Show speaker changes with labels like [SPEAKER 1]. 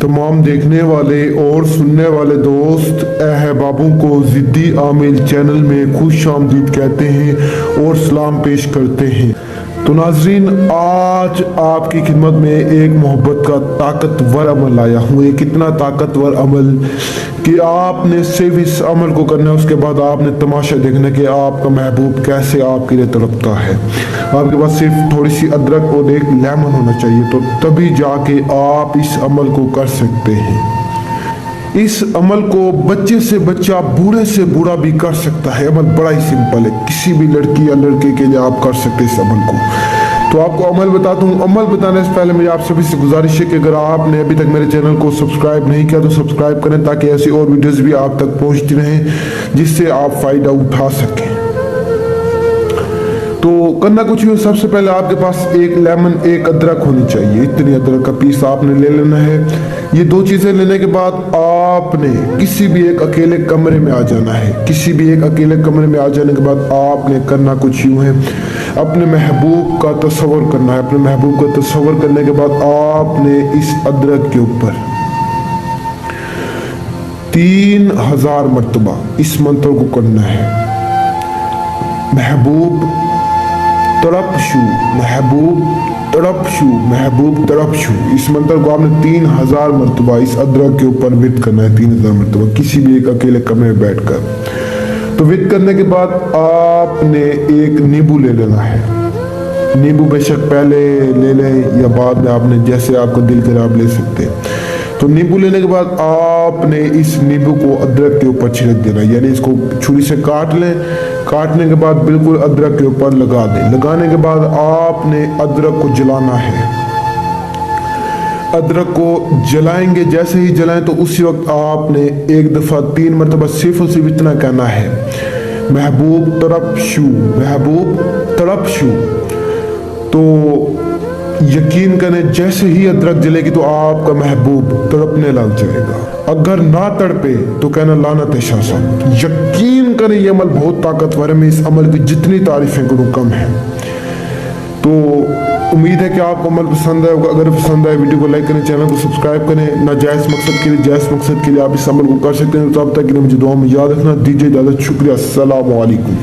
[SPEAKER 1] तमाम देखने वाले और सुनने वाले दोस्त अहबाबों को ज़िद्दी आमिल चैनल में खुश आमदीद कहते हैं और सलाम पेश करते हैं। तो नाजरीन, आज आपकी खिदमत में एक मोहब्बत का ताकतवर अमल लाया हूँ। एक इतना ताकतवर अमल कि आपने सिर्फ इस अमल को करना है, उसके बाद आपने तमाशा देखना कि आपका महबूब कैसे आपके लिए तड़पता है। आपके पास सिर्फ थोड़ी सी अदरक और एक लेमन होना चाहिए, तो तभी जाके आप इस अमल को कर सकते हैं। इस अमल को बच्चे से बच्चा, बूढ़े से बूढ़ा भी कर सकता है। अमल बड़ा ही सिंपल है, किसी भी लड़की या लड़के के लिए आप कर सकते हैं इस अमल को। तो आपको अमल बताता हूँ। अमल बताने से पहले मेरी आप सभी से गुजारिश है कि अगर आपने अभी तक मेरे चैनल को सब्सक्राइब नहीं किया तो सब्सक्राइब करें, ताकि ऐसी और वीडियोस भी आप तक पहुँचती रहें जिससे आप फ़ायदा उठा सकें। तो करना कुछ नहीं, सबसे पहले आपके पास एक लेमन, एक अदरक होनी चाहिए। इतनी अदरक का पीस आपने ले लेना है। ये दो चीज़ें लेने के बाद आपने किसी भी एक अकेले कमरे में आ जाना है। किसी भी एक अकेले कमरे में आ जाने के बाद आपने करना कुछ यूँ है, अपने महबूब का तस्वर करना है। अपने महबूब का तस्वर करने के बाद आपने इस अदरक के ऊपर 3000 मरतबा इस मंत्र को करना है। महबूब तड़प शू, महबूब तड़प शू, महबूब तड़प शू। इस मंत्र को आपने 3000 मरतबा इस अदरक के ऊपर विद करना है। 3000 मरतबा किसी भी एक अकेले कमरे में बैठकर। तो विद करने के बाद आपने एक नींबू ले लेना है। नींबू बेशक पहले ले लें या बाद में, आपने जैसे आपको दिल करे आप ले सकते हैं। तो नींबू लेने के बाद आपने इस नींबू को अदरक के ऊपर छिड़क देना, यानी इसको छुरी से काट लें। काटने के बाद बिल्कुल अदरक के ऊपर लगा दें। लगाने के बाद आपने अदरक को जलाना है। अदरक को जलाएंगे, जैसे ही जलाएं तो उसी वक्त आपने एक दफ़ा 3 मरतबा सिर्फ और सिर्फ इतना कहना है, महबूब तड़प शू, महबूब तड़प शू। तो यकीन करें, जैसे ही अदरक जलेगी तो आपका महबूब तड़पने लग जाएगा। अगर ना तड़पे तो कहना लानत है शाह साहब। यकीन करें, ये अमल बहुत ताकतवर है। मैं इस अमल की जितनी तारीफें करूँ कम है। तो उम्मीद है कि आपको अमल पसंद आएगा। अगर पसंद आए वीडियो को लाइक करें, चैनल को सब्सक्राइब करें। नाजायज़ मकसद के लिए, जायज़ मकसद के लिए आप इस अमल को कर सकते हैं। तो अब तक के लिए मुझे दुआ में याद रखना। दीजिए इजाज़त, शुक्रिया, अस्सलाम वालेकुम।